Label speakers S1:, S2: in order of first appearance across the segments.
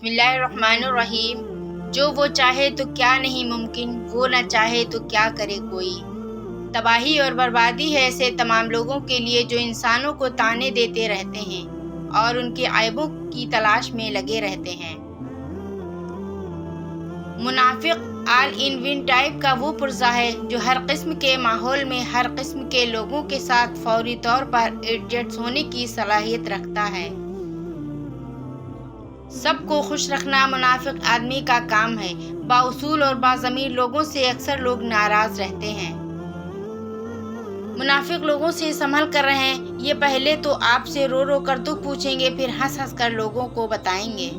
S1: بسم اللہ الرحمن الرحیم۔ جو وہ چاہے تو کیا نہیں ممکن، وہ نہ چاہے تو کیا کرے کوئی۔ تباہی اور بربادی ہے ایسے تمام لوگوں کے لیے جو انسانوں کو طعنے دیتے رہتے ہیں اور ان کے عیبوں کی تلاش میں لگے رہتے ہیں۔ منافق آل ان ون ٹائپ کا وہ پرزہ ہے جو ہر قسم کے ماحول میں ہر قسم کے لوگوں کے ساتھ فوری طور پر ایڈجسٹ ہونے کی صلاحیت رکھتا ہے۔ سب کو خوش رکھنا منافق آدمی کا کام ہے۔ بااصول اور باضمیر لوگوں سے اکثر لوگ ناراض رہتے ہیں۔ منافق لوگوں سے سنبھل کر رہیں، یہ پہلے تو آپ سے رو رو کر دکھ پوچھیں گے، پھر ہنس ہنس کر لوگوں کو بتائیں گے۔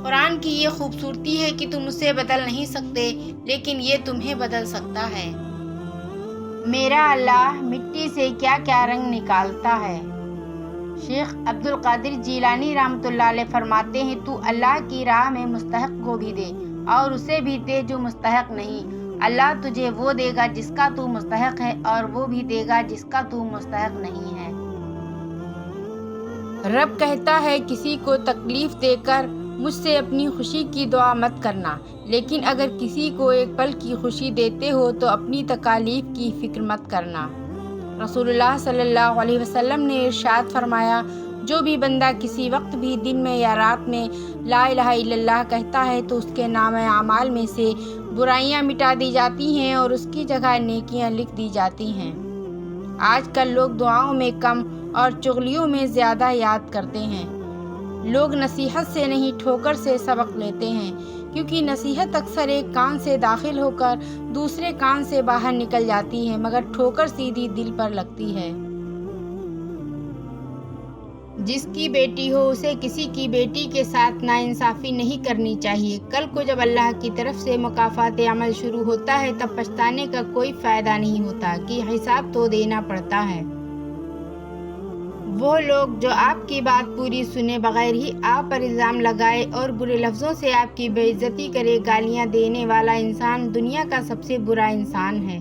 S1: قرآن کی یہ خوبصورتی ہے کہ تم اسے بدل نہیں سکتے، لیکن یہ تمہیں بدل سکتا ہے۔ میرا اللہ مٹی سے کیا کیا رنگ نکالتا ہے۔ شیخ عبد القادر جیلانی رحمۃ اللہ علیہ فرماتے ہیں، تو اللہ کی راہ میں مستحق کو بھی دے اور اسے بھی دے جو مستحق نہیں۔ اللہ تجھے وہ دے گا جس کا تو مستحق ہے اور وہ بھی دے گا جس کا تو مستحق نہیں ہے۔ رب کہتا ہے کسی کو تکلیف دے کر مجھ سے اپنی خوشی کی دعا مت کرنا، لیکن اگر کسی کو ایک پل کی خوشی دیتے ہو تو اپنی تکالیف کی فکر مت کرنا۔ رسول اللہ صلی اللہ علیہ وسلم نے ارشاد فرمایا، جو بھی بندہ کسی وقت بھی دن میں یا رات میں لا الہ الا اللہ کہتا ہے تو اس کے نامہ اعمال میں سے برائیاں مٹا دی جاتی ہیں اور اس کی جگہ نیکیاں لکھ دی جاتی ہیں۔ آج کل لوگ دعاؤں میں کم اور چغلیوں میں زیادہ یاد کرتے ہیں۔ لوگ نصیحت سے نہیں ٹھوکر سے سبق لیتے ہیں، کیونکہ نصیحت اکثر ایک کان سے داخل ہو کر دوسرے کان سے باہر نکل جاتی ہے، مگر ٹھوکر سیدھی دل پر لگتی ہے۔ جس کی بیٹی ہو اسے کسی کی بیٹی کے ساتھ ناانصافی نہیں کرنی چاہیے۔ کل کو جب اللہ کی طرف سے مکافات عمل شروع ہوتا ہے تب پچھتانے کا کوئی فائدہ نہیں ہوتا کہ حساب تو دینا پڑتا ہے۔ وہ لوگ جو آپ کی بات پوری سنے بغیر ہی آپ پر الزام لگائے اور برے لفظوں سے آپ کی بے عزتی کرے، گالیاں دینے والا انسان دنیا کا سب سے برا انسان ہے۔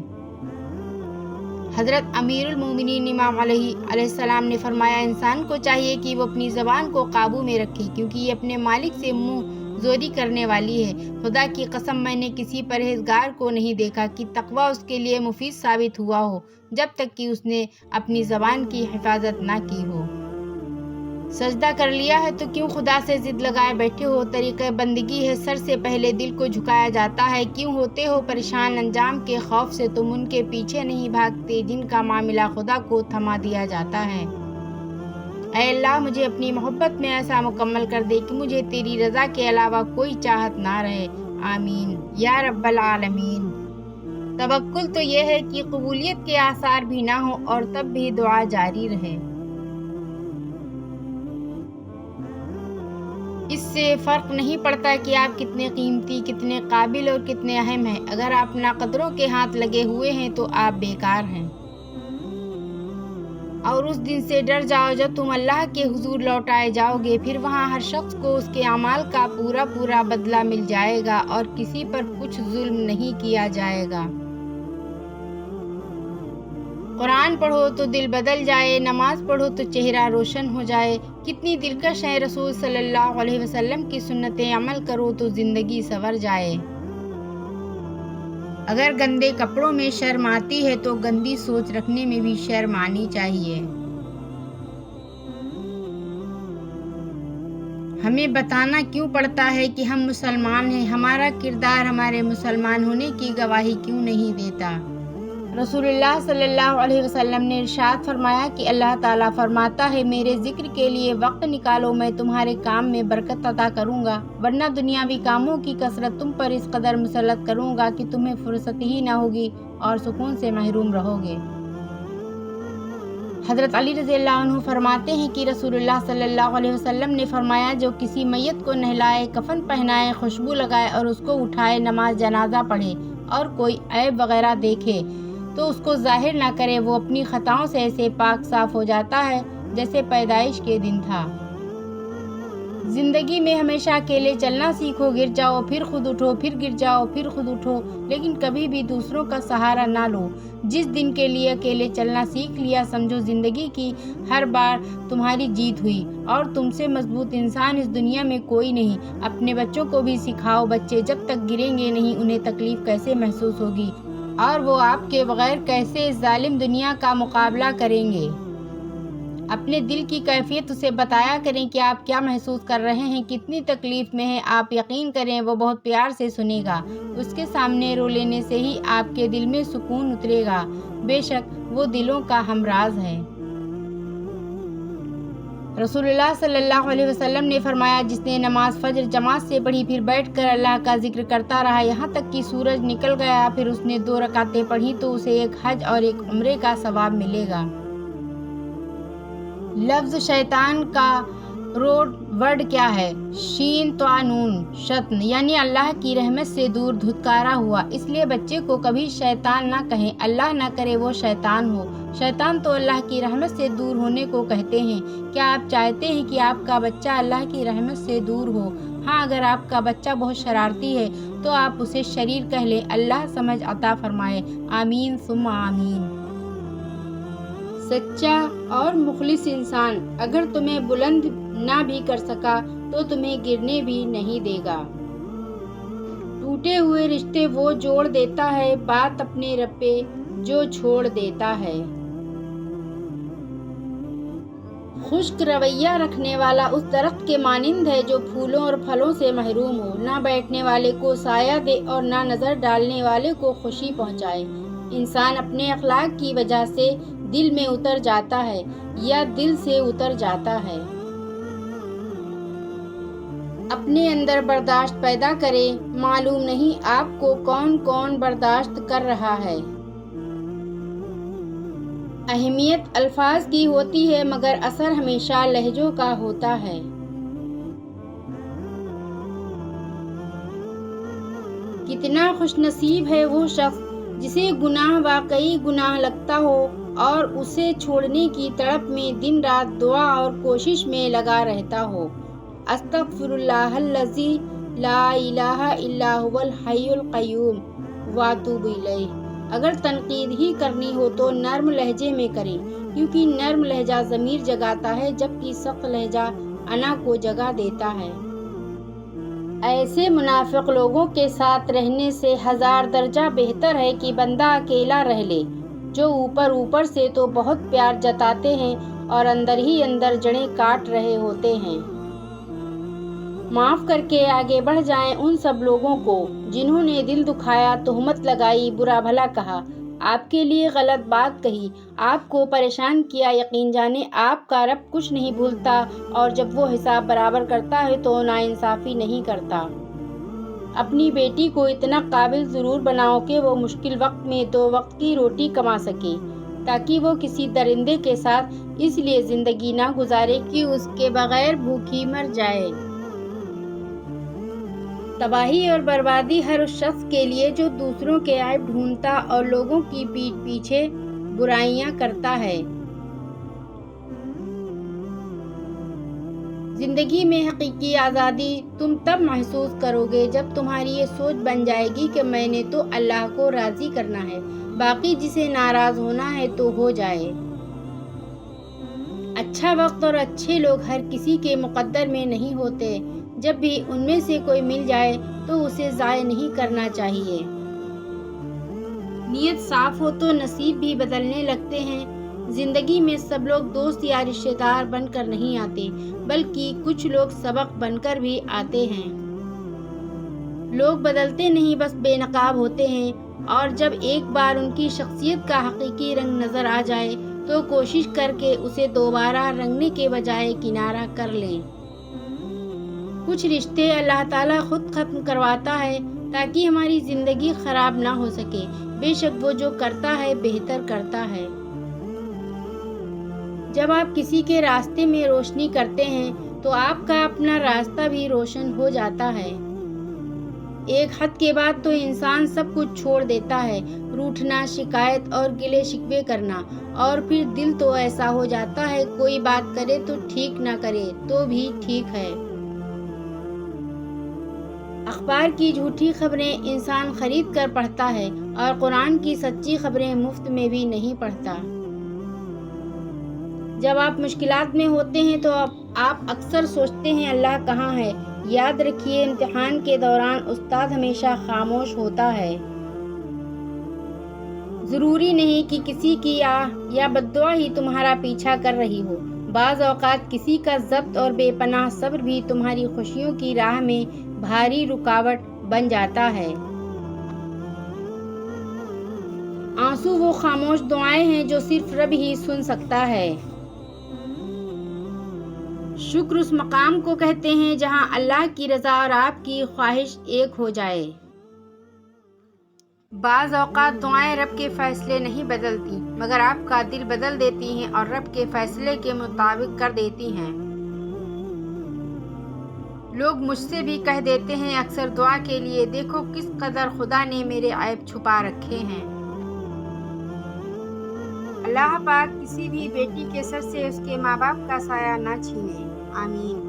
S1: حضرت امیر المومنین امام علیہ السلام نے فرمایا، انسان کو چاہیے کہ وہ اپنی زبان کو قابو میں رکھے، کیونکہ یہ اپنے مالک سے منہ زوری کرنے والی ہے۔ خدا کی قسم میں نے کسی پرہیزگار کو نہیں دیکھا کہ تقویٰ اس کے لیے مفید ثابت ہوا ہو جب تک کہ اس نے اپنی زبان کی حفاظت نہ کی ہو۔ سجدہ کر لیا ہے تو کیوں خدا سے ضد لگائے بیٹھے ہو؟ طریقہ بندگی ہے، سر سے پہلے دل کو جھکایا جاتا ہے۔ کیوں ہوتے ہو پریشان انجام کے خوف سے؟ تم ان کے پیچھے نہیں بھاگتے جن کا معاملہ خدا کو تھما دیا جاتا ہے۔ اے اللہ مجھے اپنی محبت میں ایسا مکمل کر دے کہ مجھے تیری رضا کے علاوہ کوئی چاہت نہ رہے۔ آمین یا رب العالمین۔ توکل تو یہ ہے کہ قبولیت کے آثار بھی نہ ہوں اور تب بھی دعا جاری رہے۔ اس سے فرق نہیں پڑتا کہ آپ کتنے قیمتی، کتنے قابل اور کتنے اہم ہیں۔ اگر آپ ناقدروں کے ہاتھ لگے ہوئے ہیں تو آپ بیکار ہیں۔ اور اس دن سے ڈر جاؤ جب تم اللہ کے حضور لوٹائے جاؤ گے، پھر وہاں ہر شخص کو اس کے اعمال کا پورا پورا بدلہ مل جائے گا اور کسی پر کچھ ظلم نہیں کیا جائے گا۔ قرآن پڑھو تو دل بدل جائے، نماز پڑھو تو چہرہ روشن ہو جائے۔ کتنی دلکش ہے، رسول صلی اللہ علیہ وسلم کی سنتیں عمل کرو تو زندگی سنور جائے۔ اگر گندے کپڑوں میں شرم آتی ہے تو گندی سوچ رکھنے میں بھی شرم آنی چاہیے۔ ہمیں بتانا کیوں پڑتا ہے کہ ہم مسلمان ہیں؟ ہمارا کردار ہمارے مسلمان ہونے کی گواہی کیوں نہیں دیتا؟ رسول اللہ صلی اللہ علیہ وسلم نے ارشاد فرمایا کہ اللہ تعالیٰ فرماتا ہے، میرے ذکر کے لیے وقت نکالو، میں تمہارے کام میں برکت عطا کروں گا، ورنہ دنیاوی کاموں کی کثرت تم پر اس قدر مسلط کروں گا کہ تمہیں فرصت ہی نہ ہوگی اور سکون سے محروم رہو گے۔ حضرت علی رضی اللہ عنہ فرماتے ہیں کہ رسول اللہ صلی اللہ علیہ وسلم نے فرمایا، جو کسی میت کو نہلائے، کفن پہنائے، خوشبو لگائے اور اس کو اٹھائے نماز جنازہ پڑھے اور کوئی عیب وغیرہ دیکھے تو اس کو ظاہر نہ کرے، وہ اپنی خطاؤں سے ایسے پاک صاف ہو جاتا ہے جیسے پیدائش کے دن تھا۔ زندگی میں ہمیشہ اکیلے چلنا سیکھو، گر جاؤ پھر خود اٹھو، پھر گر جاؤ پھر خود اٹھو، لیکن کبھی بھی دوسروں کا سہارا نہ لو۔ جس دن کے لیے اکیلے چلنا سیکھ لیا، سمجھو زندگی کی ہر بار تمہاری جیت ہوئی، اور تم سے مضبوط انسان اس دنیا میں کوئی نہیں۔ اپنے بچوں کو بھی سکھاؤ، بچے جب تک گریں گے نہیں انہیں تکلیف کیسے محسوس ہوگی، اور وہ آپ کے بغیر کیسے اس ظالم دنیا کا مقابلہ کریں گے۔ اپنے دل کی کیفیت اسے بتایا کریں کہ آپ کیا محسوس کر رہے ہیں، کتنی تکلیف میں ہیں۔ آپ یقین کریں وہ بہت پیار سے سنے گا۔ اس کے سامنے رو لینے سے ہی آپ کے دل میں سکون اترے گا۔ بے شک وہ دلوں کا ہمراز ہے۔ رسول اللہ صلی اللہ علیہ وسلم نے فرمایا، جس نے نماز فجر جماعت سے پڑھی، پھر بیٹھ کر اللہ کا ذکر کرتا رہا یہاں تک کہ سورج نکل گیا، پھر اس نے 2 رکعتیں پڑھی تو اسے 1 حج اور 1 عمرے کا ثواب ملے گا۔ لفظ شیطان کا روٹ ورڈ کیا ہے؟ شین طاء نون شطن، یعنی اللہ کی رحمت سے دور، دھتکارا ہوا۔ اس لیے بچے کو کبھی شیطان نہ کہیں، اللہ نہ کرے وہ شیطان ہو۔ شیطان تو اللہ کی رحمت سے دور ہونے کو کہتے ہیں۔ کیا آپ چاہتے ہیں کہ آپ کا بچہ اللہ کی رحمت سے دور ہو؟ ہاں، اگر آپ کا بچہ بہت شرارتی ہے تو آپ اسے شریر کہہ لیں۔ اللہ سمجھ عطا فرمائے، آمین ثم آمین۔ سچا اور مخلص انسان اگر تمہیں بلند نہ بھی کر سکا تو تمہیں گرنے بھی نہیں دے گا۔ ٹوٹے ہوئے رشتے وہ جوڑ دیتا ہے، بات اپنے رب پہ جو چھوڑ دیتا ہے۔ خشک رویہ رکھنے والا اس درخت کے مانند ہے جو پھولوں اور پھلوں سے محروم ہو، نہ بیٹھنے والے کو سایہ دے اور نہ نظر ڈالنے والے کو خوشی پہنچائے۔ انسان اپنے اخلاق کی وجہ سے دل میں اتر جاتا ہے یا دل سے اتر جاتا ہے۔ اپنے اندر برداشت پیدا کریں، معلوم نہیں آپ کو کون کون برداشت کر رہا ہے۔ اہمیت الفاظ کی ہوتی ہے مگر اثر ہمیشہ لہجوں کا ہوتا ہے۔ کتنا خوش نصیب ہے وہ شخص جسے گناہ واقعی گناہ لگتا ہو اور اسے چھوڑنے کی تڑپ میں دن رات دعا اور کوشش میں لگا رہتا ہو۔ استغفر اللہ الذی لا الہ الا هو الحی القیوم واتوب الیہ۔ اگر تنقید ہی کرنی ہو تو نرم لہجے میں کریں، کیونکہ نرم لہجہ ضمیر جگاتا ہے جبکہ سخت لہجہ انا کو جگا دیتا ہے۔ ایسے منافق لوگوں کے ساتھ رہنے سے 1000 درجہ بہتر ہے کہ بندہ اکیلا رہ لے، جو اوپر اوپر سے تو بہت پیار جتاتے ہیں اور اندر ہی اندر جڑیں کاٹ رہے ہوتے ہیں۔ معاف کر کے آگے بڑھ جائیں ان سب لوگوں کو جنہوں نے دل دکھایا، تہمت لگائی، برا بھلا کہا، آپ کے لیے غلط بات کہی، آپ کو پریشان کیا۔ یقین جانیں آپ کا رب کچھ نہیں بھولتا، اور جب وہ حساب برابر کرتا ہے تو ناانصافی نہیں کرتا۔ اپنی بیٹی کو اتنا قابل ضرور بناؤ کہ وہ مشکل وقت میں 2 وقت کی روٹی کما سکے، تاکہ وہ کسی درندے کے ساتھ اس لیے زندگی نہ گزارے کہ اس کے بغیر بھوکی مر جائے۔ تباہی اور بربادی ہر اس شخص کے لیے جو دوسروں کے عیب ڈھونڈتا اور لوگوں کی پیٹھ پیچھے برائیاں کرتا ہے۔ زندگی میں حقیقی آزادی تم تب محسوس کرو گے جب تمہاری یہ سوچ بن جائے گی کہ میں نے تو اللہ کو راضی کرنا ہے، باقی جسے ناراض ہونا ہے تو ہو جائے۔ اچھا وقت اور اچھے لوگ ہر کسی کے مقدر میں نہیں ہوتے، جب بھی ان میں سے کوئی مل جائے تو اسے ضائع نہیں کرنا چاہیے۔ نیت صاف ہو تو نصیب بھی بدلنے لگتے ہیں۔ زندگی میں سب لوگ دوست یا رشتہ دار بن کر نہیں آتے، بلکہ کچھ لوگ سبق بن کر بھی آتے ہیں۔ لوگ بدلتے نہیں، بس بے نقاب ہوتے ہیں، اور جب ایک بار ان کی شخصیت کا حقیقی رنگ نظر آ جائے تو کوشش کر کے اسے دوبارہ رنگنے کے بجائے کنارہ کر لیں۔ کچھ رشتے اللہ تعالیٰ خود ختم کرواتا ہے تاکہ ہماری زندگی خراب نہ ہو سکے۔ بے شک وہ جو کرتا ہے بہتر کرتا ہے۔ جب آپ کسی کے راستے میں روشنی کرتے ہیں تو آپ کا اپنا راستہ بھی روشن ہو جاتا ہے۔ ایک حد کے بعد تو انسان سب کچھ چھوڑ دیتا ہے، روٹھنا، شکایت اور گلے شکوے کرنا، اور پھر دل تو ایسا ہو جاتا ہے کوئی بات کرے تو ٹھیک نہ کرے تو بھی ٹھیک ہے۔ اخبار کی جھوٹی خبریں انسان خرید کر پڑھتا ہے اور قرآن کی سچی خبریں مفت میں بھی نہیں پڑھتا۔ جب آپ مشکلات میں ہوتے ہیں تو آپ اکثر سوچتے ہیں اللہ کہاں ہے؟ یاد رکھیے، امتحان کے دوران استاد ہمیشہ خاموش ہوتا ہے۔ ضروری نہیں کہ کسی کی آہ یا بددعا ہی تمہارا پیچھا کر رہی ہو۔ بعض اوقات کسی کا ضبط اور بے پناہ صبر بھی تمہاری خوشیوں کی راہ میں بھاری رکاوٹ بن جاتا ہے۔ آنسو وہ خاموش دعائیں ہیں جو صرف رب ہی سن سکتا ہے۔ شکر اس مقام کو کہتے ہیں جہاں اللہ کی رضا اور آپ کی خواہش ایک ہو جائے۔ بعض اوقات دعائیں رب کے فیصلے نہیں بدلتی، مگر آپ کا دل بدل دیتی ہیں اور رب کے فیصلے کے مطابق کر دیتی ہیں۔ لوگ مجھ سے بھی کہہ دیتے ہیں اکثر دعا کے لیے، دیکھو کس قدر خدا نے میرے عیب چھپا رکھے ہیں۔ اللہ پاک کسی بھی بیٹی کے سر سے اس کے ماں باپ کا سایہ نہ چھینے، آمین۔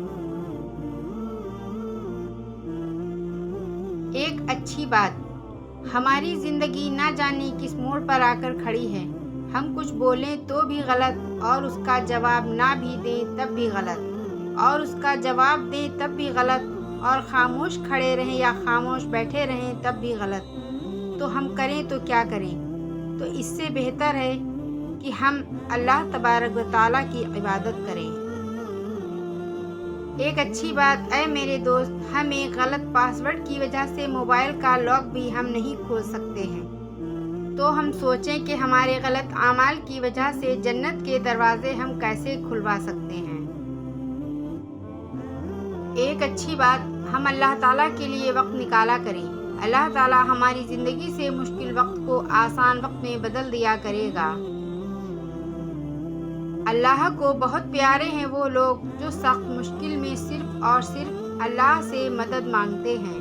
S1: ایک اچھی بات، ہماری زندگی نہ جانے کس موڑ پر آ کر کھڑی ہے۔ ہم کچھ بولیں تو بھی غلط، اور اس کا جواب نہ بھی دیں تب بھی غلط، اور اس کا جواب دیں تب بھی غلط، اور خاموش کھڑے رہیں یا خاموش بیٹھے رہیں تب بھی غلط۔ تو ہم کریں تو کیا کریں؟ تو اس سے بہتر ہے کہ ہم اللہ تبارک و تعالیٰ کی عبادت کریں۔ ایک اچھی بات، اے میرے دوست، ہم ایک غلط پاس ورڈ کی وجہ سے موبائل کا لاک بھی ہم نہیں کھول سکتے ہیں، تو ہم سوچیں کہ ہمارے غلط اعمال کی وجہ سے جنت کے دروازے ہم کیسے کھلوا سکتے ہیں۔ ایک اچھی بات، ہم اللہ تعالیٰ کے لیے وقت نکالا کریں۔ اللہ تعالیٰ ہماری زندگی سے مشکل وقت کو آسان وقت میں بدل دیا کرے گا۔ اللہ کو بہت پیارے ہیں وہ لوگ جو سخت مشکل میں صرف اور صرف اللہ سے مدد مانگتے ہیں۔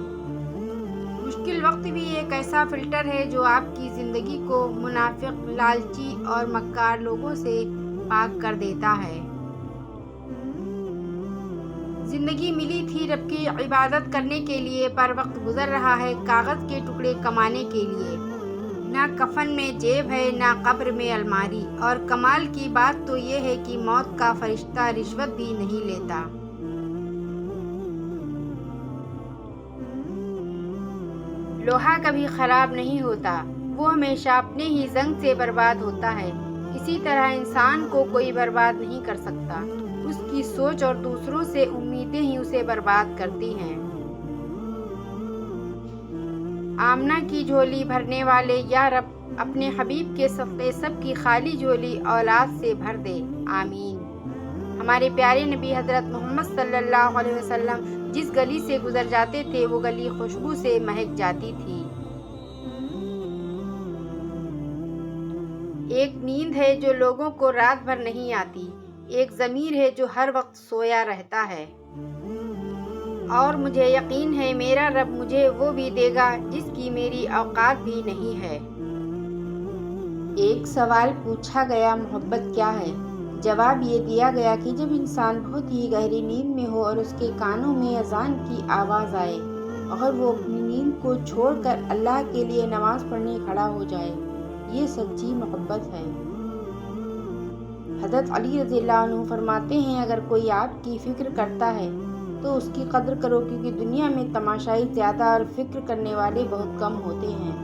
S1: مشکل وقت بھی ایک ایسا فلٹر ہے جو آپ کی زندگی کو منافق، لالچی اور مکار لوگوں سے پاک کر دیتا ہے۔ زندگی ملی تھی رب کی عبادت کرنے کے لیے، پر وقت گزر رہا ہے کاغذ کے ٹکڑے کمانے کے لیے۔ نہ کفن میں جیب ہے نہ قبر میں الماری، اور کمال کی بات تو یہ ہے کہ موت کا فرشتہ رشوت بھی نہیں لیتا۔ لوہا کبھی خراب نہیں ہوتا، وہ ہمیشہ اپنے ہی زنگ سے برباد ہوتا ہے۔ اسی طرح انسان کو کوئی برباد نہیں کر سکتا، اس کی سوچ اور دوسروں سے امیدیں ہی اسے برباد کرتی ہیں۔ آمنہ کی جھولی بھرنے والے یا رب اپنے حبیب کے صدقے سب کی خالی جھولی اولاد سے بھر دے، آمین۔ ہمارے پیارے نبی حضرت محمد صلی اللہ علیہ وسلم جس گلی سے گزر جاتے تھے وہ گلی خوشبو سے مہک جاتی تھی۔ ایک نیند ہے جو لوگوں کو رات بھر نہیں آتی، ایک ضمیر ہے جو ہر وقت سویا رہتا ہے، اور مجھے یقین ہے میرا رب مجھے وہ بھی دے گا جس کی میری اوقات بھی نہیں ہے۔ ایک سوال پوچھا گیا، محبت کیا ہے؟ جواب یہ دیا گیا کہ جب انسان بہت ہی گہری نیند میں ہو اور اس کے کانوں میں اذان کی آواز آئے اور وہ اپنی نیند کو چھوڑ کر اللہ کے لیے نماز پڑھنے کھڑا ہو جائے، یہ سچی محبت ہے۔ حضرت علی رضی اللہ عنہ فرماتے ہیں، اگر کوئی آپ کی فکر کرتا ہے تو اس کی قدر کرو، کیونکہ دنیا میں تماشائی زیادہ اور فکر کرنے والے بہت کم ہوتے ہیں۔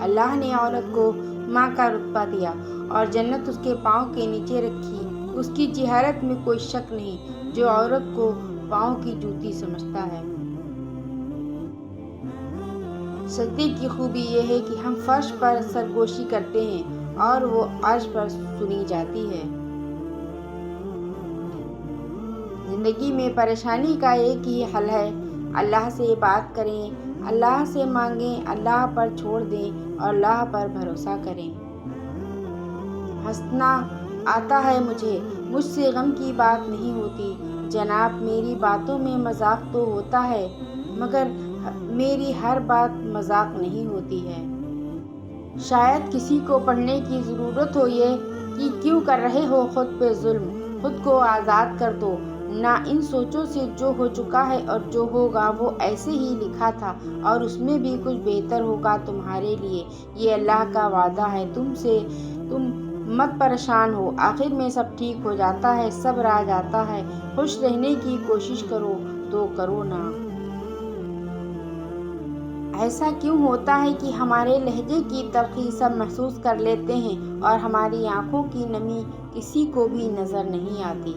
S1: اللہ نے عورت کو ماں کا رتبہ دیا اور جنت اس کے پاؤں کے نیچے رکھی، اس کی جہالت میں کوئی شک نہیں جو عورت کو پاؤں کی جوتی سمجھتا ہے۔ سجدے کی خوبی یہ ہے کہ ہم فرش پر سرگوشی کرتے ہیں اور وہ عرش پر سنی جاتی ہے۔ زندگی میں پریشانی کا ایک ہی حل ہے، اللہ سے بات کریں، اللہ سے مانگیں، اللہ پر چھوڑ دیں اور اللہ پر بھروسہ کریں۔ ہنسنا آتا ہے مجھ سے غم کی بات نہیں ہوتی، جناب میری باتوں میں مذاق تو ہوتا ہے، مگر میری ہر بات مذاق نہیں ہوتی ہے۔ شاید کسی کو پڑھنے کی ضرورت ہو یہ کہ کیوں کر رہے ہو خود پہ ظلم، خود کو آزاد کر دو، نہ ان سوچوں سے جو ہو چکا ہے اور جو ہوگا وہ ایسے ہی لکھا تھا، اور اس میں بھی کچھ بہتر ہوگا تمہارے لیے۔ یہ اللہ کا وعدہ ہے تم مت پریشان ہو، آخر میں سب ٹھیک ہو جاتا ہے، صبر آ جاتا ہے۔ خوش رہنے کی کوشش کرو تو کرو نا۔ ایسا کیوں ہوتا ہے کہ ہمارے لہجے کی تلخی سب محسوس کر لیتے ہیں اور ہماری آنکھوں کی نمی کسی کو بھی نظر نہیں آتی؟